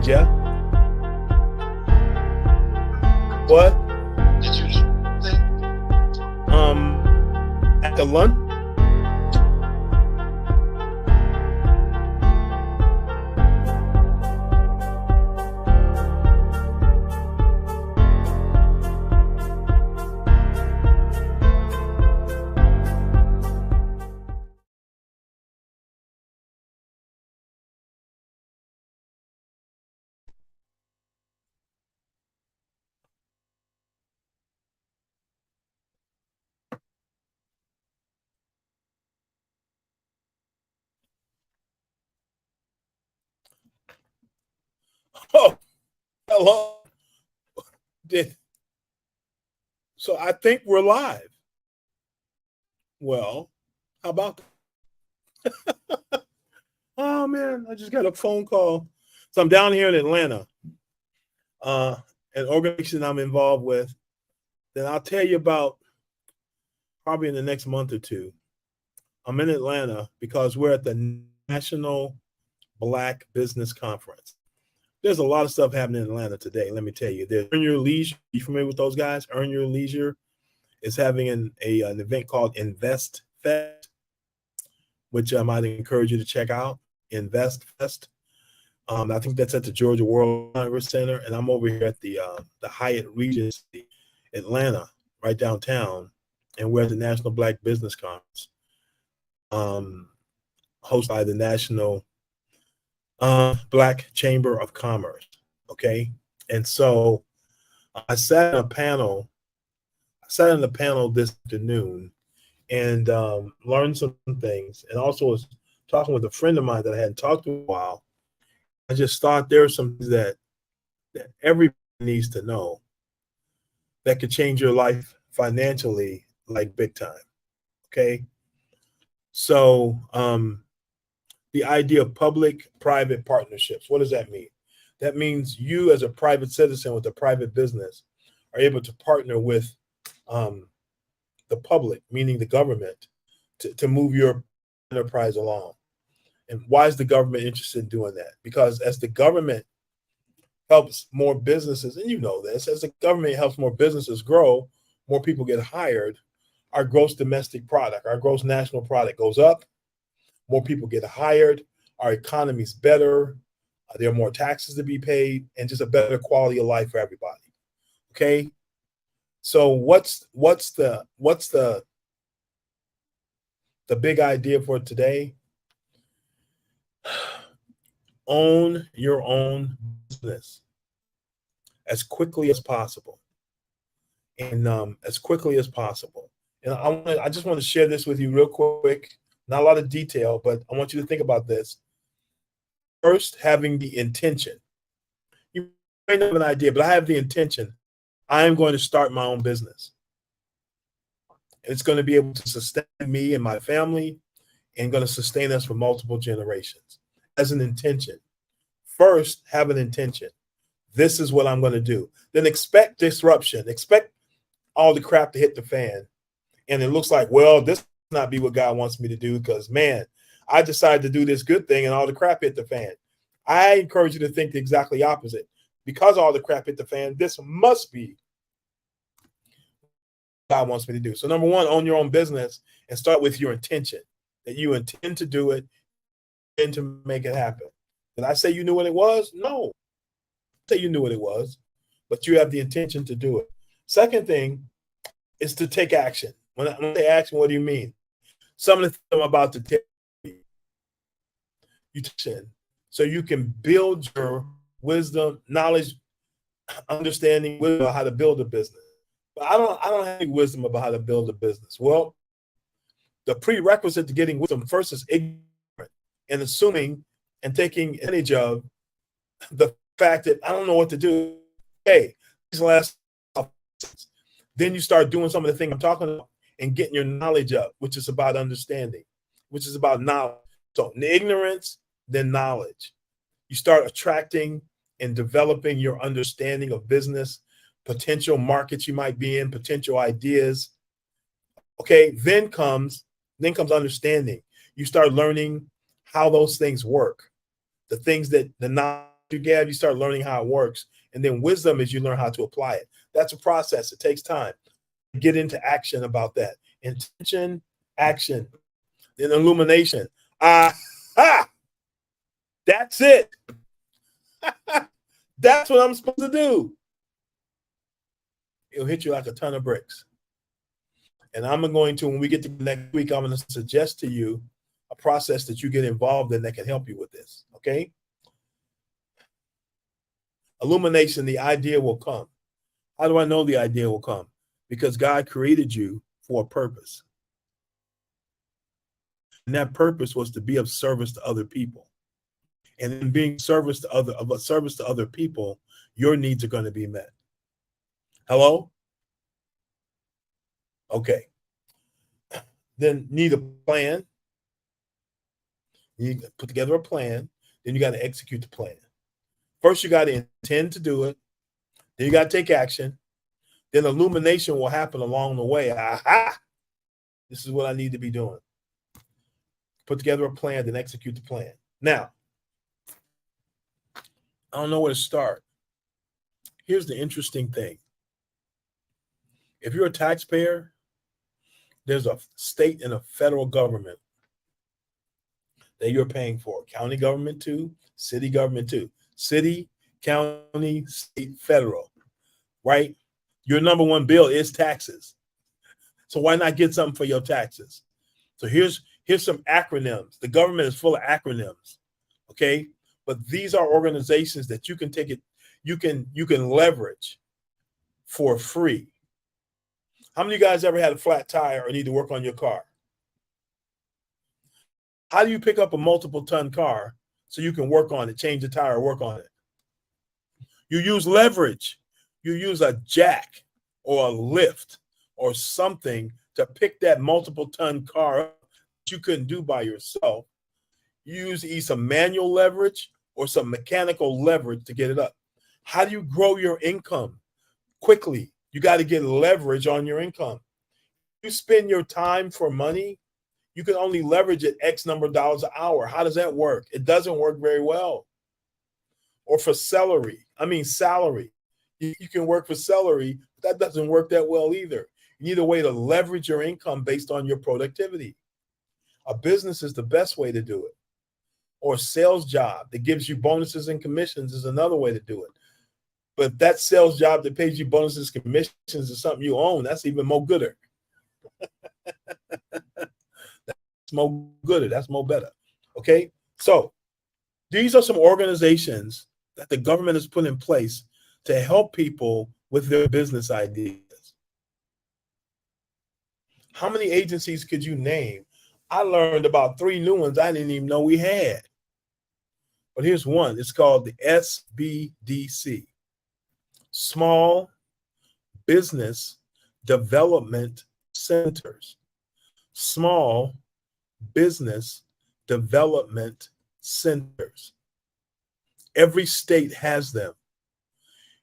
morning, Jeff. What? Did you think? At the lunch? Oh, hello. Did so I think we're live. Well, how about that? Oh man, I just got a phone call. So I'm down here in Atlanta, an organization I'm involved with that I'll tell you about probably in the next month or two. I'm in Atlanta because we're at the National Black Business Conference. There's a lot of stuff happening in Atlanta today. Let me tell you. There's Earn Your Leisure. You familiar with those guys? Earn Your Leisure is having an event called Invest Fest, which I might encourage you to check out. Invest Fest. I think that's at the Georgia World Congress Center, and I'm over here at the Hyatt Regency, Atlanta, right downtown, and we're at the National Black Business Conference, hosted by the National Black Chamber of Commerce. Okay, and so I sat in a panel. I sat in the panel this afternoon and learned some things, and also was talking with a friend of mine that I hadn't talked to in a while. I just thought there are some things that everybody needs to know that could change your life financially, like big time. Okay, so the idea of public-private partnerships. What does that mean? That means you, as a private citizen with a private business, are able to partner with the public, meaning the government, to move your enterprise along. And why is the government interested in doing that? Because as the government helps more businesses, and you know this, as the government helps more businesses grow, more people get hired, our gross domestic product, our gross national product goes up, more people get hired, our economy's better, there are more taxes to be paid, and just a better quality of life for everybody. Okay? So what's the big idea for today? Own your own business as quickly as possible, and as quickly as possible. And I just want to share this with you real quick. Not a lot of detail, but I want you to think about this. First, having the intention. You may not have an idea, but I have the intention. I am going to start my own business. It's going to be able to sustain me and my family, and going to sustain us for multiple generations. As an intention. First, have an intention. This is what I'm going to do. Then expect disruption. Expect all the crap to hit the fan. And it looks like, well, this will not be what God wants me to do because, man, I decided to do this good thing and all the crap hit the fan. I encourage you to think the exactly opposite. Because all the crap hit the fan, this must be what God wants me to do. So number one, own your own business and start with your intention, that you intend to do it and to make it happen. Did I say you knew what it was? No. I say you knew what it was, but you have the intention to do it. Second thing is to take action. When I say action, what do you mean? Some of the things I'm about to tell you, so you can build your wisdom, knowledge, understanding, wisdom about how to build a business. But I don't have any wisdom about how to build a business. Well, the prerequisite to getting wisdom first is ignorance and assuming and taking advantage of the fact that I don't know what to do. Hey, these last then you start doing some of the things I'm talking about and getting your knowledge up, which is about understanding, which is about knowledge. So ignorance, then knowledge. You start attracting and developing your understanding of business, potential markets you might be in, potential ideas. Okay, then comes understanding. You start learning how those things work, the things that the knowledge you gab, you start learning how it works. And then wisdom is you learn how to apply it. That's a process. It takes time. Get into action about that. Intention, action, then illumination. That's it. That's what I'm supposed to do. It'll hit you like a ton of bricks. And I'm going to, when we get to next week, I'm going to suggest to you a process that you get involved in that can help you with this. Okay? Illumination, the idea will come. How do I know the idea will come? Because God created you for a purpose. And that purpose was to be of service to other people. And in being of service to other people, your needs are going to be met. Hello? Okay. Then need a plan. You put together a plan. Then you got to execute the plan. First, you got to intend to do it. Then you got to take action. Then illumination will happen along the way. Aha! This is what I need to be doing. Put together a plan, then execute the plan. Now, I don't know where to start. Here's the interesting thing. If you're a taxpayer, there's a state and a federal government that you're paying for. County government too, city government too. City, county, state, federal, right? Your number one bill is taxes. So why not get something for your taxes? So here's some acronyms. The government is full of acronyms, okay? But these are organizations that you can take it, you can leverage for free. How many of you guys ever had a flat tire or need to work on your car? How do you pick up a multiple ton car so you can work on it, change the tire, work on it? You use leverage. You use a jack or a lift or something to pick that multiple ton car up that you couldn't do by yourself. You use either some manual leverage or some mechanical leverage to get it up. How do you grow your income quickly? You got to get leverage on your income. You spend your time for money, you can only leverage it X number of dollars an hour. How does that work? It doesn't work very well. Or for salary. You can work for salary, but that doesn't work that well either. You need a way to leverage your income based on your productivity. A business is the best way to do it. Or a sales job that gives you bonuses and commissions is another way to do it. But that sales job that pays you bonuses, commissions is something you own. That's even more gooder. That's more gooder. That's more better. Okay? So these are some organizations that the government has put in place to help people with their business ideas. How many agencies could you name? I learned about 3 new ones I didn't even know we had. But here's one. It's called the SBDC. Small Business Development Centers. Small Business Development Centers. Every state has them.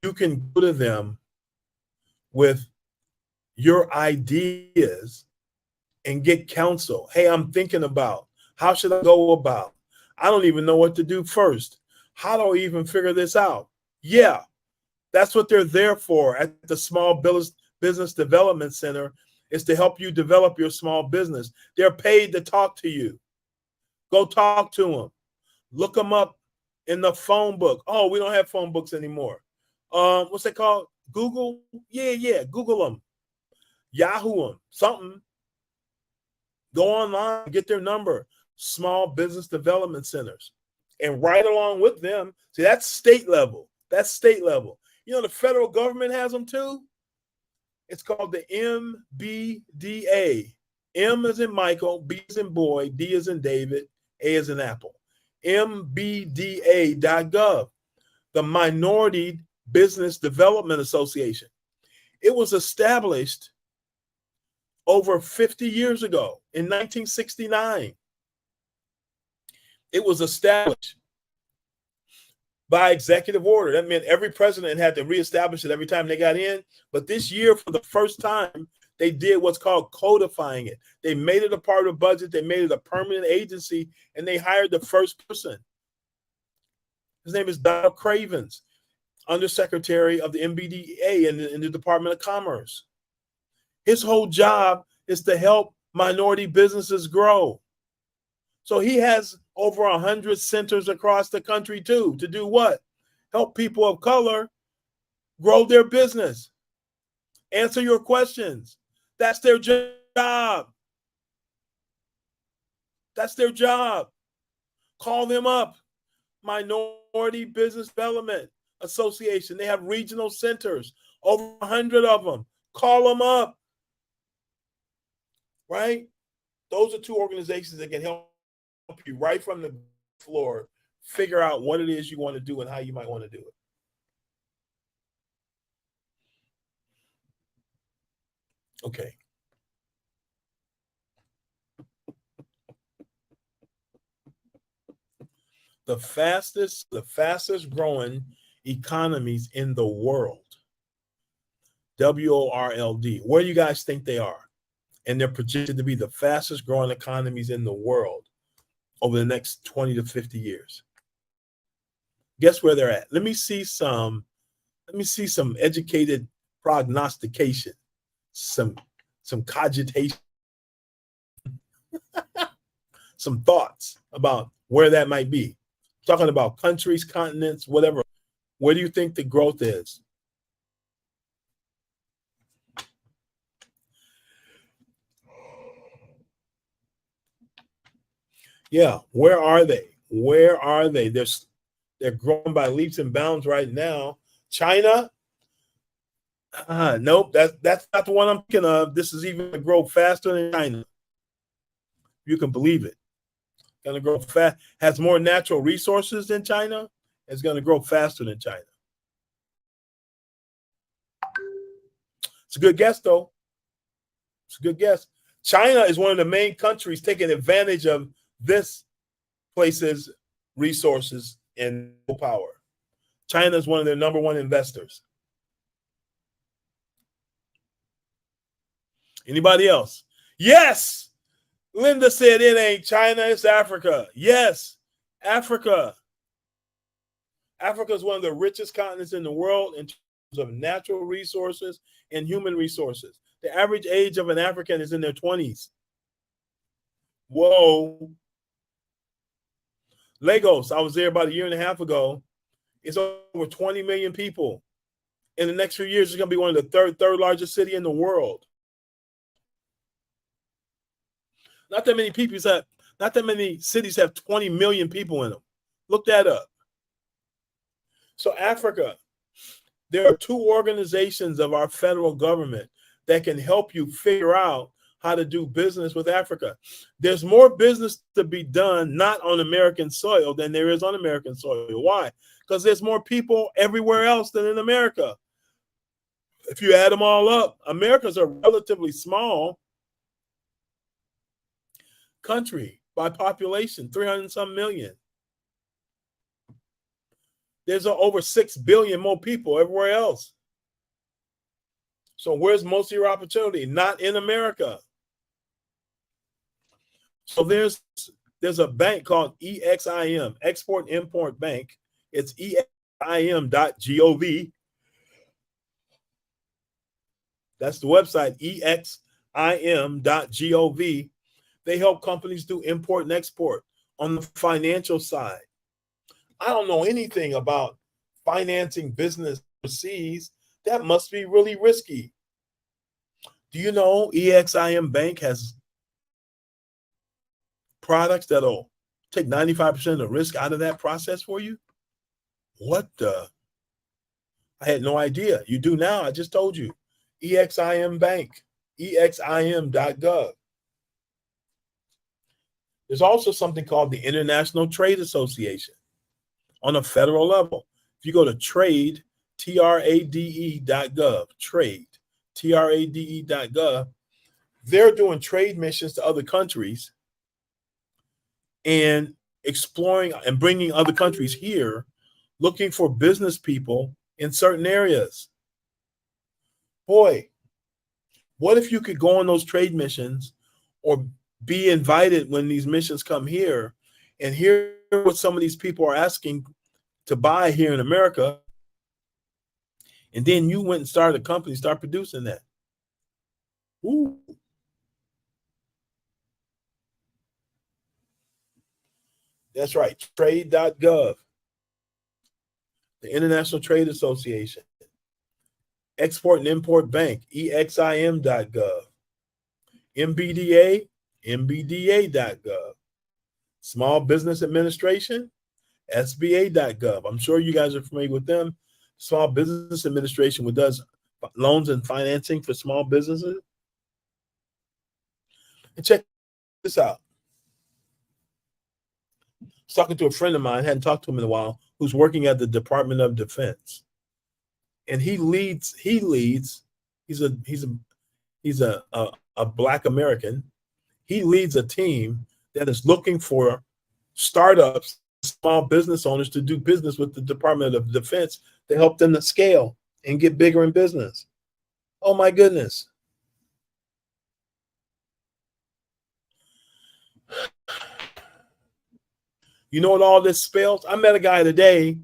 You can go to them with your ideas and get counsel. Hey, I'm thinking about, how should I go about? I don't even know what to do first. How do I even figure this out? Yeah, that's what they're there for at the Small Business Development Center, is to help you develop your small business. They're paid to talk to you. Go talk to them. Look them up in the phone book. Oh, we don't have phone books anymore. What's it called? Google? Yeah. Google them. Yahoo them. Something. Go online, get their number. Small Business Development Centers. And right along with them, see, that's state level. That's state level. You know, the federal government has them too. It's called the MBDA. M as in Michael, B as in boy, D as in David, A as in Apple. MBDA.gov, the Minority Business Development Association. It was established over 50 years ago in 1969. It was established by executive order. That meant every president had to reestablish it every time they got in. But this year, for the first time, they did what's called codifying it. They made it a part of the budget. They made it a permanent agency, and they hired the first person. His name is Donald Cravens, Undersecretary of the MBDA in the Department of Commerce. His whole job is to help minority businesses grow. So he has over 100 centers across the country too, to do what? Help people of color grow their business. Answer your questions. That's their job. That's their job. Call them up. Minority Business Development Association. They have regional centers, over 100 of them. Call them up. Right? Those are two organizations that can help you right from the floor figure out what it is you want to do and how you might want to do it. Okay. The fastest growing economies in the world. WORLD. Where do you guys think they are? And they're projected to be the fastest growing economies in the world over the next 20 to 50 years. Guess where they're at? Let me see some educated prognostication, some cogitation, some thoughts about where that might be. Talking about countries, continents, whatever. Where do you think the growth is? Yeah, where are they? Where are they? They're growing by leaps and bounds right now. China? Nope, that's not the one I'm thinking of. This is even going to grow faster than China. You can believe it. Going to grow fast. Has more natural resources than China. It's going to grow faster than China. It's a good guess, though. It's a good guess. China is one of the main countries taking advantage of this place's resources and power. China is one of their number one investors. Anybody else? Yes. Linda said it ain't China, it's Africa. Yes, Africa. Africa is one of the richest continents in the world in terms of natural resources and human resources. The average age of an African is in their 20s. Whoa. Lagos, I was there about a year and a half ago. It's over 20 million people. In the next few years, it's going to be one of the third largest city in the world. Not that many cities have 20 million people in them. Look that up. So Africa, there are two organizations of our federal government that can help you figure out how to do business with Africa. There's more business to be done not on American soil than there is on American soil. Why? Because there's more people everywhere else than in America. If you add them all up, America's a relatively small country by population, 300 and some million. There's over 6 billion more people everywhere else. So where's most of your opportunity? Not in America. So there's a bank called EXIM, Export Import Bank. It's EXIM.gov. That's the website, EXIM.gov. They help companies do import and export on the financial side. I don't know anything about financing business overseas. That must be really risky. Do you know EXIM Bank has products that'll take 95% of the risk out of that process for you? What the? I had no idea. You do now. I just told you. EXIM Bank, EXIM.gov. There's also something called the International Trade Association on a federal level. If you go to trade, TRADE.gov, trade, TRADE.gov, they're doing trade missions to other countries and exploring and bringing other countries here, looking for business people in certain areas. Boy, what if you could go on those trade missions or be invited when these missions come here and hear what some of these people are asking to buy here in America, and then you went and started a company, start producing that. Ooh. That's right, trade.gov, the International Trade Association. Export and Import Bank, exim.gov. MBDA, mbda.gov. Small Business Administration, sba.gov. I'm sure you guys are familiar with them. Small Business Administration, which does loans and financing for small businesses. And check this out. I was talking to a friend of mine, hadn't talked to him in a while, who's working at the Department of Defense. And he's a Black American. He leads a team that is looking for startups, small business owners to do business with the Department of Defense to help them to scale and get bigger in business. Oh my goodness. You know what all this spells? I met a guy today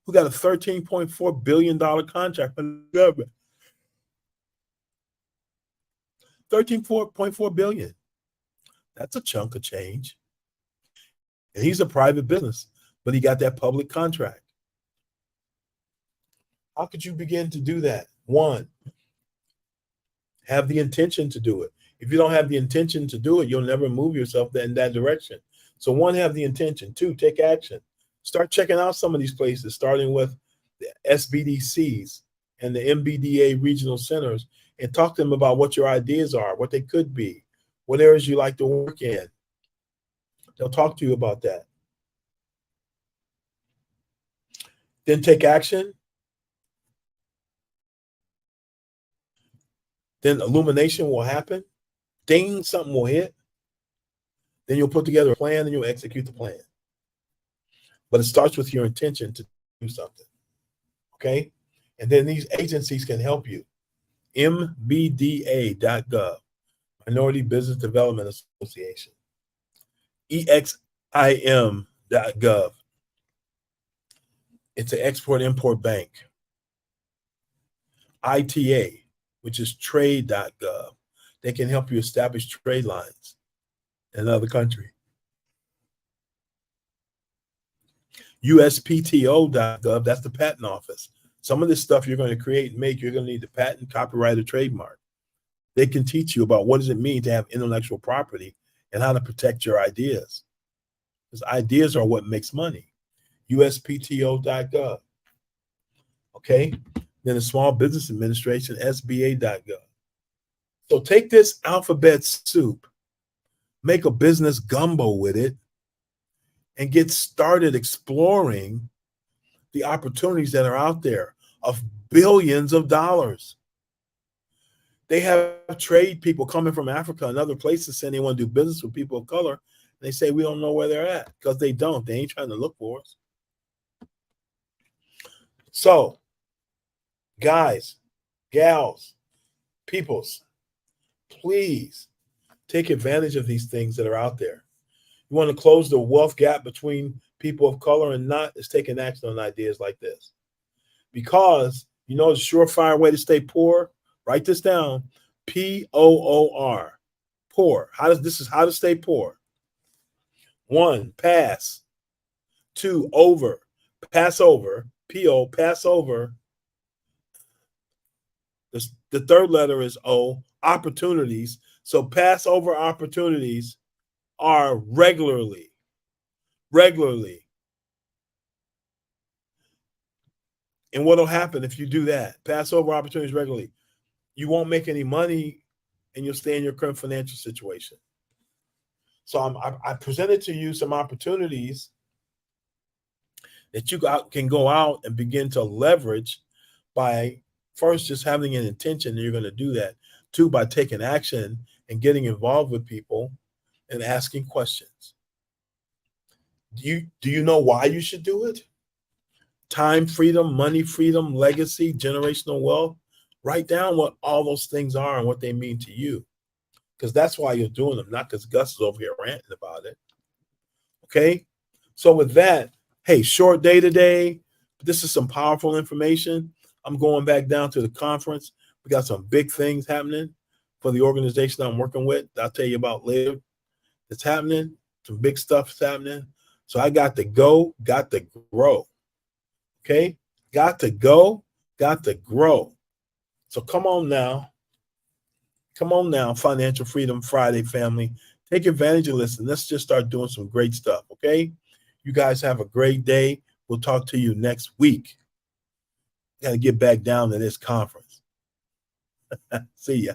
who got a $13.4 billion contract from the government. $13.4 billion. That's a chunk of change. And he's a private business, but he got that public contract. How could you begin to do that? One, have the intention to do it. If you don't have the intention to do it, you'll never move yourself in that direction. So one, have the intention. Two, take action. Start checking out some of these places, starting with the SBDCs and the MBDA regional centers, and talk to them about what your ideas are, what they could be, what areas you like to work in. They'll talk to you about that. Then take action. Then illumination will happen. Ding, something will hit. Then you'll put together a plan and you'll execute the plan. But it starts with your intention to do something. Okay? And then these agencies can help you. MBDA.gov, Minority Business Development Association. EXIM.gov. It's an export-import bank. ITA, which is trade.gov. They can help you establish trade lines in another country. USPTO.gov, that's the patent office. Some of this stuff you're going to create and make, you're going to need the patent, copyright, or trademark. They can teach you about what does it mean to have intellectual property and how to protect your ideas. Because ideas are what makes money. USPTO.gov. Okay? Then the Small Business Administration, SBA.gov. So take this alphabet soup, make a business gumbo with it, and get started exploring the opportunities that are out there of billions of dollars. They have trade people coming from Africa and other places saying they want to do business with people of color. They say we don't know where they're at because they don't. They ain't trying to look for us. So, guys, gals, peoples, please take advantage of these things that are out there. You want to close the wealth gap between people of color and not, is taking action on ideas like this. Because you know the surefire way to stay poor? Write this down. POOR. Poor. How to stay poor. 1, pass. 2, over. Pass over. PO, pass over. The third letter is O, opportunities. So pass over opportunities are regularly. And what will happen if you do that? Pass over opportunities regularly. You won't make any money and you'll stay in your current financial situation. So I presented to you some opportunities that you can go out and begin to leverage by first just having an intention that you're going to do that. 2, by taking action and getting involved with people and asking questions. Do you know why you should do it? Time freedom, money freedom, legacy, generational wealth. Write down what all those things are and what they mean to you. Because that's why you're doing them, not because Gus is over here ranting about it. Okay? So with that, hey, short day today. This is some powerful information. I'm going back down to the conference. We got some big things happening for the organization I'm working with. I'll tell you about later. It's happening. Some big stuff is happening. So I got to go, got to grow. Okay? Got to go, got to grow. So come on now. Come on now, Financial Freedom Friday family. Take advantage of this and let's just start doing some great stuff. Okay? You guys have a great day. We'll talk to you next week. Got to get back down to this conference. See ya.